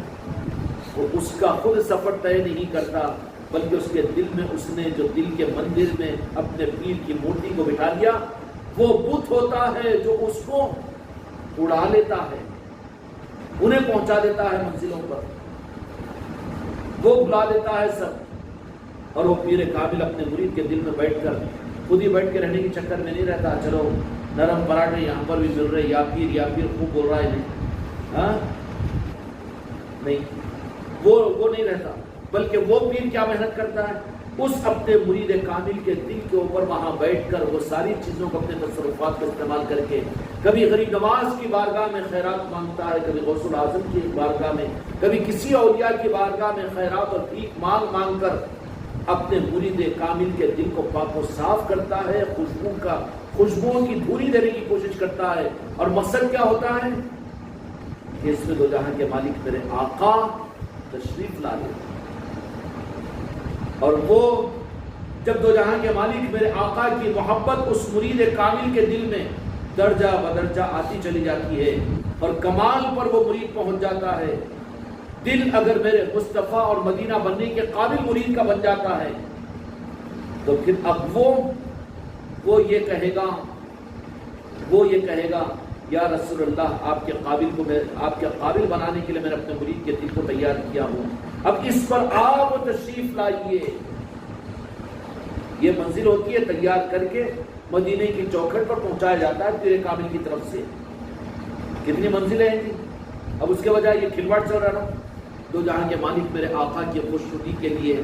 وہ اس کا خود سفر طے نہیں کرتا، بلکہ اس کے دل میں اس نے جو دل کے مندر میں اپنے پیر کی مورتی کو بٹھا دیا، وہ بت ہوتا ہے جو اس کو اڑا لیتا ہے، انہیں پہنچا دیتا ہے منزلوں پر، وہ بلا دیتا ہے سب۔ اور وہ پیر کامل اپنے مرید کے دل میں بیٹھ کر خود ہی بیٹھ کے رہنے کے چکر میں نہیں رہتا، چلو نرم پراٹھے یہاں پر بھی مل رہے، یا پیر خوب بول رہا ہے، نہیں، وہ نہیں رہتا، بلکہ وہ پیر کیا محنت کرتا ہے؟ اس اپنے مرید کامل کے دل کے اوپر وہاں بیٹھ کر وہ ساری چیزوں کو اپنے تصرفات کو استعمال کر کے کبھی غریب نواز کی بارگاہ میں خیرات مانگتا ہے، کبھی غوث الاعظم کی بارگاہ میں، کبھی کسی اولیاء کی بارگاہ میں خیرات اور بھیک مانگ کر اپنے مرید کامل کے دل کو پاک و صاف کرتا ہے، خوشبوؤں کی دھوری دینے کی کوشش کرتا ہے۔ اور مقصد کیا ہوتا ہے کہ اس میں دو جہاں کے مالک میرے آقا تشریف لا لے، اور وہ جب دو جہاں کے مالک میرے آقا کی محبت اس مرید کامل کے دل میں درجہ بدرجہ آتی چلی جاتی ہے اور کمال پر وہ مرید پہنچ جاتا ہے، دل اگر میرے مصطفیٰ اور مدینہ بننے کے قابل مرید کا بن جاتا ہے، تو پھر اب وہ یہ کہے گا یا رسول اللہ، آپ کے قابل بنانے کے لیے میں نے اپنے مرید کے دل کو تیار کیا ہوں، اب اس پر آپ تشریف لائیے۔ یہ منزل ہوتی ہے تیار کر کے مدینے کی چوکھٹ پر پہنچایا جاتا ہے پیر کامل کی طرف سے۔ کتنی منزلیں ہیں جی؟ اب اس کے بجائے یہ کھلواڑ چل رہا نا، دو جہاں کے مالک میرے آقا کی خوشنودی کے لیے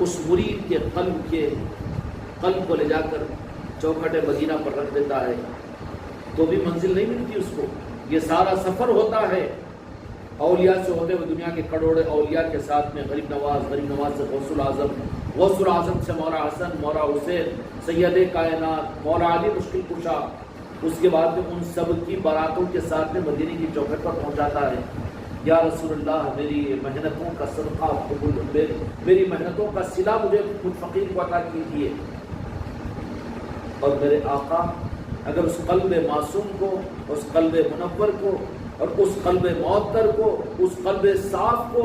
اس مرید کے قلب کو لے جا کر چوکھٹ مدینہ پر رکھ دیتا ہے، تو بھی منزل نہیں ملتی اس کو۔ یہ سارا سفر ہوتا ہے اولیاء سے ہوتے ہوئے دنیا کے کروڑے اولیاء کے ساتھ میں، غریب نواز سے غوث الاعظم سے مولا حسن، مولا حسین، سید کائنات، مولا علی مشکل کشا، اس کے بعد میں ان سب کی باراتوں کے ساتھ میں مدینے کی چوکھٹ پر پہنچاتا ہے۔ یا رسول اللہ، میری محنتوں کا صدقہ قبول، میری محنتوں کا صلہ مجھے خود فقیر کو عطا کیجیے۔ اور میرے آقا اگر اس قلب معصوم کو، اس قلب منور کو اور اس قلب معطر کو، اس قلب صاف کو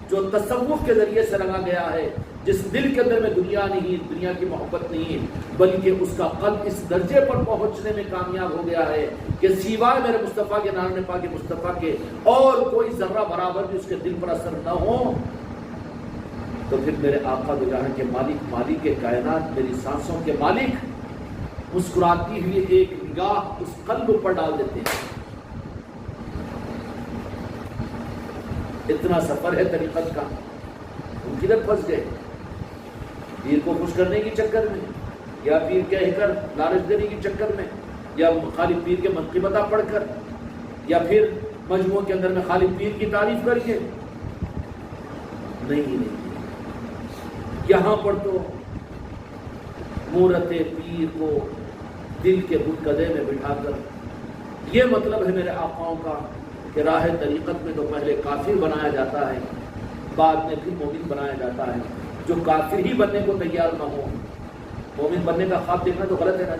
جو تصوف کے ذریعے سے رنگا گیا ہے، جس دل کے اندر میں دنیا نہیں، دنیا کی محبت نہیں، بلکہ اس کا قلب اس درجے پر پہنچنے میں کامیاب ہو گیا ہے کہ سوائے میرے مصطفیٰ کے، نارن پاک مصطفیٰ کے اور کوئی ذرہ برابر بھی اس کے دل پر اثر نہ ہو، تو پھر میرے آقا دو جہاں کے مالک، مالک کائنات، میری سانسوں کے مالک مسکراتی ہوئی ایک نگاہ اس قلب پر ڈال دیتے ہیں۔ اتنا سفر ہے طریقت کا، ہم کدھر پھنس گئے؟ پیر کو خوش کرنے کی چکر میں، یا پیر کہہ کر لالچ دینے کی چکر میں، یا خالی پیر کے منقبتہ پڑھ کر، یا پھر مجموعوں کے اندر میں خالی پیر کی تعریف کر کے۔ نہیں، یہاں پر تو مورت پیر کو دل کے بتکدے میں بٹھا کر، یہ مطلب ہے میرے آقاؤں کا کہ راہ طریقت میں تو پہلے کافر بنایا جاتا ہے، بعد میں پھر مومن بنایا جاتا ہے۔ جو کافر ہی بننے کو تیار نہ ہو، مومن بننے کا خواب دیکھنا تو غلط ہے نا؟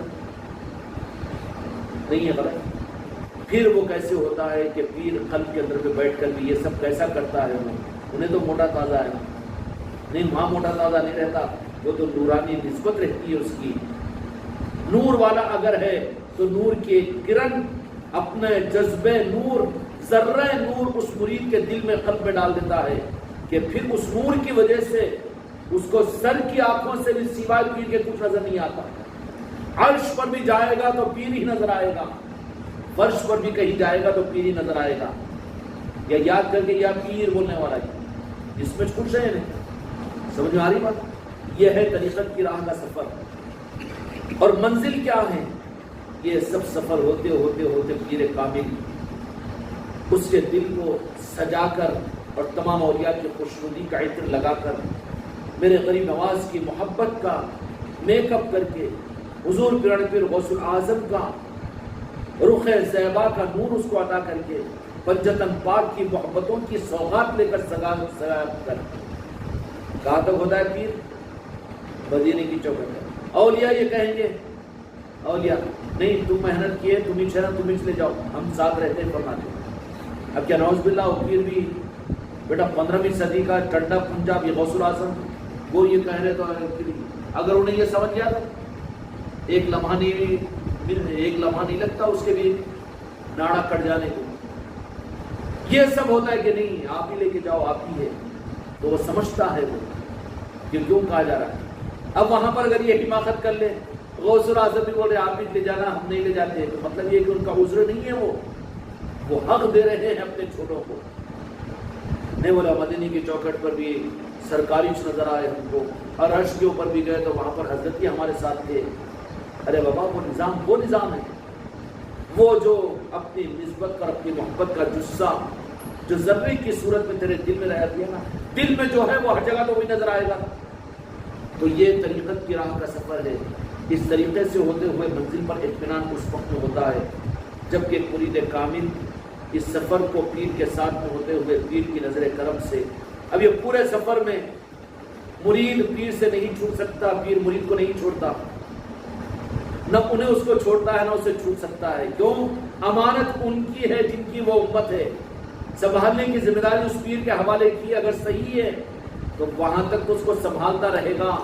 نہیں ہے غلط؟ پھر وہ کیسے ہوتا ہے کہ پیر قلب کے اندر پہ بیٹھ کر بھی یہ سب کیسا کرتا ہے؟ انہیں تو موٹا تازہ ہے، نہیں وہاں موٹا تازہ نہیں رہتا، وہ تو نورانی نسبت رہتی ہے اس کی۔ نور والا اگر ہے تو نور کی ایک کرن اپنے جذبے نور، ذرہ نور اس مرید کے دل میں، قلب میں ڈال دیتا ہے کہ پھر اس نور کی وجہ سے اس کو سر کی آنکھوں سے بھی سوائے پیر کے کچھ نظر نہیں آتا۔ عرش پر بھی جائے گا تو پیر ہی نظر آئے گا، فرش پر بھی کہیں جائے گا تو پیر ہی نظر آئے گا۔ یا یاد کر کے یا پیر بولنے والا ہے، اس میں کچھ ہے نہیں۔ سمجھ میں آ رہی بات؟ یہ ہے طریقت کی راہ کا سفر۔ اور منزل کیا ہے؟ یہ سب سفر ہوتے ہوتے ہوتے پیر کامل اس کے دل کو سجا کر اور تمام اولیاء کی خوشنودی کا عطر لگا کر، میرے غریب نواز کی محبت کا میک اپ کر کے، حضور پیران پیر غوث الاعظم کا رخ زیبا کا نور اس کو عطا کر کے، پنجتن پاک کی محبتوں کی سوغات لے کر سجا کر، کہاں تک ہوتا ہے پیر؟ مدینے کی چوکھٹ ہے۔ اولیاء یہ کہیں گے، اولیاء نہیں تم محنت کیے، تم ہی چلا، تم ہی چلے جاؤ، ہم ساتھ رہتے ہیں فرماتے ہیں۔ اب کیا نعوذ باللہ وہ پیر بھی بیٹا 15ویں صدی کا ٹنڈا پنجاب یہ غوث الاعظم، وہ یہ کہہ رہے تو اگر انہیں یہ سمجھ گیا تو ایک لمحہ نہیں لگتا اس کے بھی ناڑا کٹ جانے کو۔ یہ سب ہوتا ہے کہ نہیں آپ ہی لے کے جاؤ، آپ ہی ہے، تو وہ سمجھتا ہے وہ کہ کیوں کہا جا رہا ہے۔ اب وہاں پر اگر یہ حماقت کر لے، غوث الاعظم بھی بول رہے آپ بھی لے جانا، ہم نہیں لے جاتے، تو مطلب یہ کہ ان کا عذر نہیں ہے، وہ حق دے رہے ہیں اپنے چھوٹوں کو۔ نہیں بولا مدینہ کی چوکھٹ پر بھی سرکاری نظر آئے ہم کو، اور عرش کے اوپر بھی گئے تو وہاں پر حضرت ہی ہمارے ساتھ تھے۔ ارے بابا وہ نظام ہے، وہ جو اپنی نسبت اور اپنی محبت کا جسہ جو ذرے کی صورت میں تیرے دل میں رہ دیا نا، دل میں جو ہے وہ ہر جگہ تو وہی نظر آئے گا۔ تو یہ طریقت کی راہ کا سفر ہے۔ اس طریقے سے ہوتے ہوئے منزل پر اطمینان اس وقت میں ہوتا ہے جبکہ مرید کامل اس سفر کو پیر کے ساتھ میں ہوتے ہوئے پیر کی نظر کرم سے، اب یہ پورے سفر میں مرید پیر سے نہیں چھوٹ سکتا، پیر مرید کو نہیں چھوڑتا، نہ انہیں اس کو چھوڑتا ہے نہ اسے چھوٹ سکتا ہے۔ کیوں؟ امانت ان کی ہے جن کی وہ امت ہے، سنبھالنے کی ذمہ داری اس پیر کے حوالے کی۔ اگر صحیح ہے تو وہاں تک تو اس کو سنبھالتا رہے گا،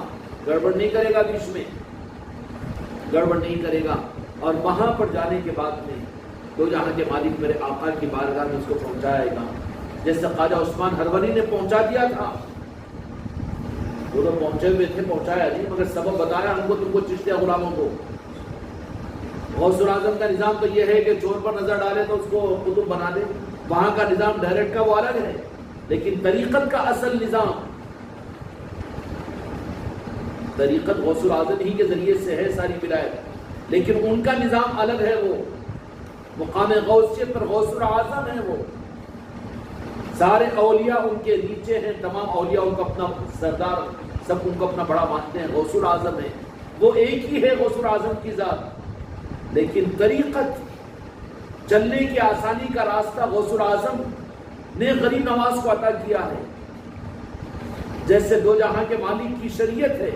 گڑبڑ نہیں کرے گا، بیچ میں گڑبڑ نہیں کرے گا، اور وہاں پر جانے کے بعد میں دو جہاں کے مالک میرے آقا کی بارگاہ میں اس کو پہنچائے گا، جیسے خواجہ عثمان ہرونی نے پہنچا دیا تھا۔ وہ تو پہنچے ہوئے تھے، پہنچایا نہیں، مگر سبب بتایا ہم کو، تم کو چشتیہ غلاموں کو۔ غوث الاعظم کا نظام تو یہ ہے کہ چور پر نظر ڈالے تو اس کو قطب بنا دے، وہاں کا نظام ڈائریکٹ کا وہ الگ ہے، لیکن طریقت کا اصل نظام، طریقت غوث الاعظم ہی کے ذریعے سے ہے ساری ولایت، لیکن ان کا نظام الگ ہے۔ وہ مقام غوثیت پر غوث الاعظم ہے، وہ سارے اولیاء ان کے نیچے ہیں، تمام اولیاء ان کو اپنا سردار، سب ان کو اپنا بڑا مانتے ہیں، غوث الاعظم ہے، وہ ایک ہی ہے غوث الاعظم کی ذات، لیکن طریقت چلنے کی آسانی کا راستہ غوث الاعظم نے غریب نواز کو عطا کیا ہے۔ جیسے دو جہاں کے مالک کی شریعت ہے،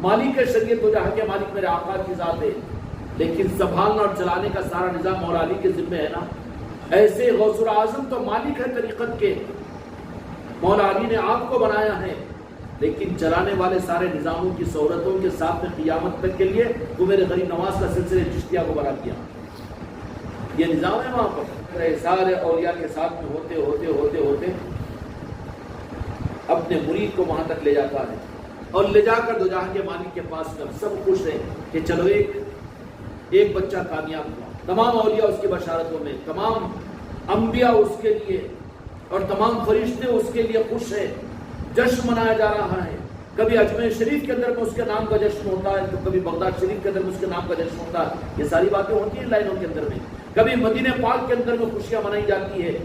مالک شریعت دو جہاں کے مالک میرے آقا کی ذات ہے، لیکن سنبھالنا اور چلانے کا سارا نظام مولا علی کے ذمہ ہے نا. ایسے غوث الاعظم تو مالک ہے طریقت کے، مولا علی نے آپ کو بنایا ہے، لیکن چلانے والے سارے نظاموں کی سہولتوں کے ساتھ میں قیامت تک کے لیے وہ میرے غریب نواز کا سلسلے چشتیہ کو بنا دیا. یہ نظام ہے وہاں پر. سارے اولیاء کے ساتھ میں ہوتے ہوتے ہوتے ہوتے اپنے مرید کو وہاں تک لے جاتا ہے، اور لے جا کر دو جہاں کے مالک کے پاس کر سب خوش ہیں کہ چلو ایک بچہ کامیاب ہوا. تمام اولیاء اس کی بشارتوں میں، تمام انبیاء اس کے لیے اور تمام فرشتے اس کے لیے خوش ہیں. جشن منایا جا رہا ہے. کبھی اجمیر شریف کے اندر میں اس کے نام کا جشن ہوتا ہے، تو کبھی بغداد شریف کے اندر میں اس کے نام کا جشن ہوتا ہے. یہ ساری باتیں ہوتی ہیں لائنوں کے اندر میں. کبھی مدینہ پاک کے اندر میں خوشیاں منائی جاتی ہے،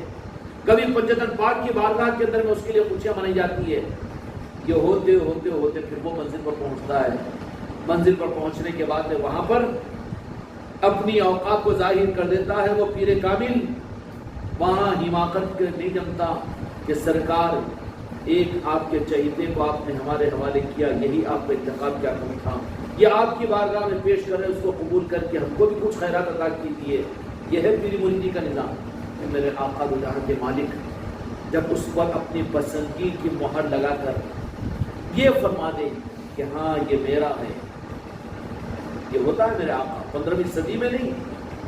کبھی پنجتن پاک کی بارگاہ کے اندر میں اس کے لیے خوشیاں منائی جاتی ہے. یہ ہوتے ہوتے ہوتے پھر وہ منزل پر پہنچتا ہے. منزل پر پہنچنے کے بعد میں وہاں پر اپنی اوقات کو ظاہر کر دیتا ہے وہ پیر کامل. وہاں حماقت نہیں جمتا کہ سرکار ایک آپ کے چہیتے کو آپ نے ہمارے حوالے کیا، یہی آپ کا انتخاب کیا کم تھا، یہ آپ کی بارگاہ میں پیش کریں، اس کو قبول کر کے ہم کو بھی کچھ خیرات عطا کیجیے. یہ ہے پیری مریدی کا نظام. میرے آقا دو جہاں کے مالک جب اس پر اپنی پسندگی کی مہر لگا کر یہ فرما دے کہ ہاں یہ میرا ہے. یہ ہوتا ہے میرے آقا 15ویں صدی میں نہیں،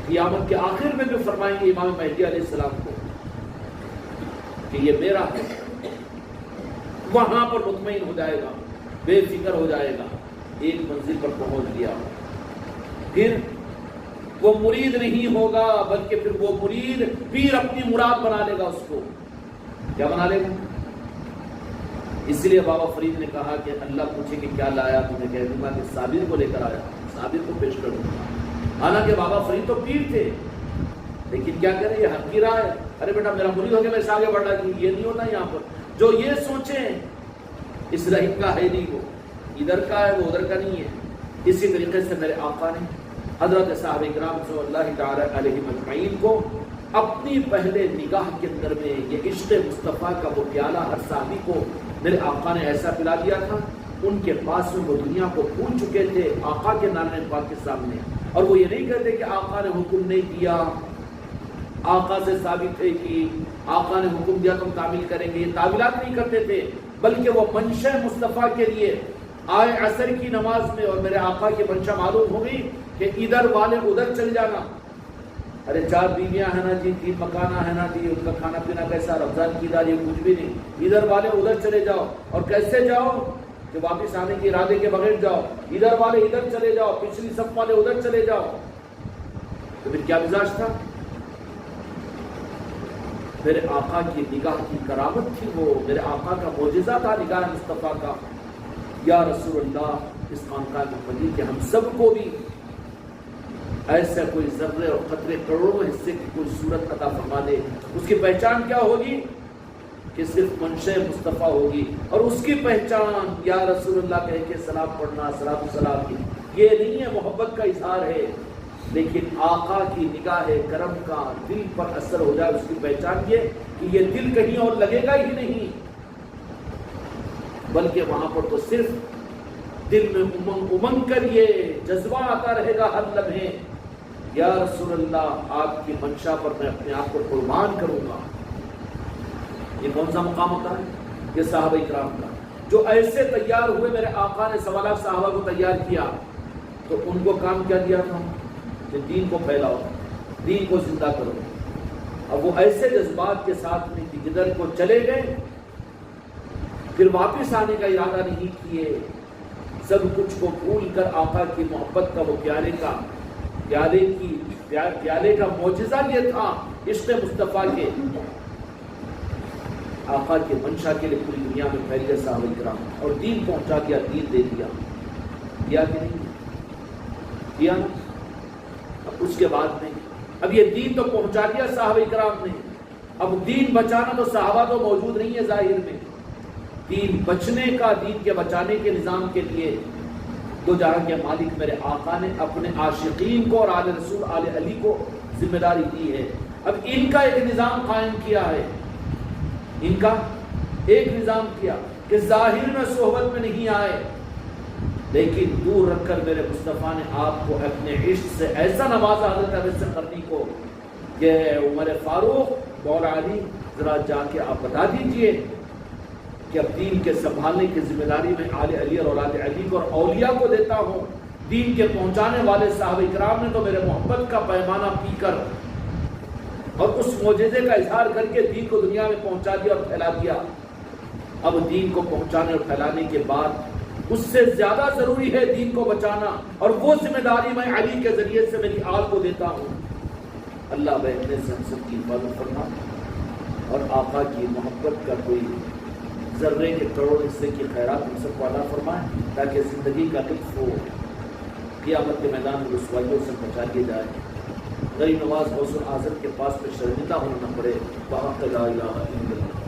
قیامت کے آخر میں بھی فرمائیں گے امام مہدی علیہ السلام کو کہ یہ میرا ہے. وہاں پر مطمئن ہو جائے گا، بے فکر ہو جائے گا. ایک منزل پر پہنچ گیا، پھر وہ مرید نہیں ہوگا، بلکہ پھر وہ مرید پیر اپنی مراد بنا لے گا. اس کو کیا بنا لے گا؟ اس لیے بابا فرید نے کہا کہ اللہ پوچھے کہ کیا لایا، تمہیں کہہ دوں گا کہ صابر کو لے کر آیا، صابر کو پیش کر دوں گا. حالانکہ بابا فرید تو پیر تھے، لیکن کیا کریں، یہ حق کی رائے ہے. ارے بیٹا میرا مرید ہو گیا میں اس آگے بڑھ رہا ہوں، یہ نہیں ہوتا یہاں پر. جو یہ سوچیں اس رحم کا ہے نہیں، وہ ادھر کا ہے وہ ادھر کا نہیں ہے. اسی طریقے سے میرے آقا نے حضرت صحابہ کرام صلی اللہ تعالی علیہ مجمعین کو اپنی پہلے نگاہ کے اندر میں یہ عشق مصطفیٰ کا وہ پیالہ ہر صحابی کو میرے آقا نے ایسا پلا دیا تھا. ان کے پاس میں وہ دنیا کو بھول چکے تھے آقا کے نام پاک کے سامنے، اور وہ یہ نہیں کہتے کہ آقا نے حکم نہیں دیا، آقا سے ثابت ہے کہ آقا نے حکم دیا تو ہم تعمیل کریں گے. یہ تعویلات نہیں کرتے تھے، بلکہ وہ منشا مصطفیٰ کے لیے آئے عصر کی نماز میں اور میرے آقا کی منشا معلوم ہو گئی کہ ادھر والے ادھر چل جانا. ارے 4 بیویاں ہیں نا جی، 3 مکانہ ہے نا جی، ان کا کھانا پینا کیسا، رمضان کی دار، یہ کچھ بھی نہیں. ادھر والے ادھر چلے جاؤ. اور کیسے جاؤ کہ واپس آنے کے ارادے کے بغیر جاؤ. ادھر والے ادھر چلے جاؤ، پچھلی صف والے ادھر چلے جاؤ. تو پھر کیا مزاج تھا؟ میرے آقا کی نگاہ کی کرامت تھی، وہ میرے آقا کا معجزہ تھا نگاہ مصطفیٰ کا. یا رسول اللہ، اس خانقاہ محمدی کہ ہم سب کو بھی ایسا کوئی ذرے اور قطرے کروڑوں حصے کی کوئی صورت عطا فرما دے. اس کی پہچان کیا ہوگی کہ صرف منشا مصطفیٰ ہوگی، اور اس کی پہچان یا رسول اللہ کہہ کے سلام پڑھنا، صلاۃ السلام کی. یہ نہیں ہے محبت کا اظہار ہے، لیکن آقا کی نگاہ کرم کا دل پر اثر ہو جائے. اس کی پہچان یہ کہ یہ دل کہیں اور لگے گا ہی نہیں، بلکہ وہاں پر تو صرف دل میں امنگ کر یہ جذبہ آتا رہے گا ہر لمحے، یا رسول اللہ آپ کی منشا پر میں اپنے آپ کو قربان کروں گا. یہ کون سا مقام ہوتا ہے؟ یہ صحابہ کرام کا، جو ایسے تیار ہوئے. میرے آقا نے 1.25 لاکھ صحابہ کو تیار کیا، تو ان کو کام کیا دیا تھا کہ دین کو پھیلاؤ، دین کو زندہ کرو. اب وہ ایسے جذبات کے ساتھ میں کہ جدھر کو چلے گئے پھر واپس آنے کا ارادہ نہیں کیے. سب کچھ کو بھول کر آقا کی محبت کا وہ پیالے کا معجزہ یہ تھا عشق مصطفیٰ کے. آقا کے منشا کے لیے پوری دنیا میں پھیل گئے صحابہ کرام، اور دین پہنچا دیا، دین دے دیا. کیا کہ نہیں کیا؟ اب اس کے بعد میں اب یہ دین تو پہنچا دیا صحابہ کرام نے، اب دین بچانا تو صحابہ تو موجود نہیں ہے ظاہر میں. دین بچنے کا، دین کے بچانے کے نظام کے لیے دو جہاں کے مالک میرے آقا نے اپنے عاشقین کو اور آل رسول آل علی کو ذمہ داری دی ہے. اب ان کا ایک نظام قائم کیا ہے، ان کا ایک نظام کیا کہ ظاہر میں صحبت میں نہیں آئے، لیکن دور رکھ کر میرے مصطفیٰ نے آپ کو اپنے عشق سے ایسا نوازا حضرت ابی بکر قرنی کو کہ عمر فاروق مولا علی ذرا جا کے آپ بتا دیجئے کہ اب دین کے سنبھالنے کی ذمہ داری میں آل علی اور اولاد علی کو اور اولیاء کو دیتا ہوں. دین کے پہنچانے والے صحابہ کرام نے تو میرے محبت کا پیمانہ پی کر اور اس معجزے کا اظہار کر کے دین کو دنیا میں پہنچا دیا اور پھیلا دیا. اب دین کو پہنچانے اور پھیلانے کے بعد اس سے زیادہ ضروری ہے دین کو بچانا، اور وہ ذمہ داری میں علی کے ذریعے سے میری آل کو دیتا ہوں. اللہ بیٹھنے سے ہم سب کی حفاظت فرما اور آقا کی محبت کا کوئی ذرے کے کروڑ حصے کی خیرات ہم سب کو عطا فرمائے تاکہ زندگی کا لطف ہو، قیامت کے میدان میں رسوائیوں سے بچا لیے جائے، غریب نواز غوث الاعظم کے پاس میں شرمندہ ہونا نہ پڑے. وحق لا الہ الا اللہ.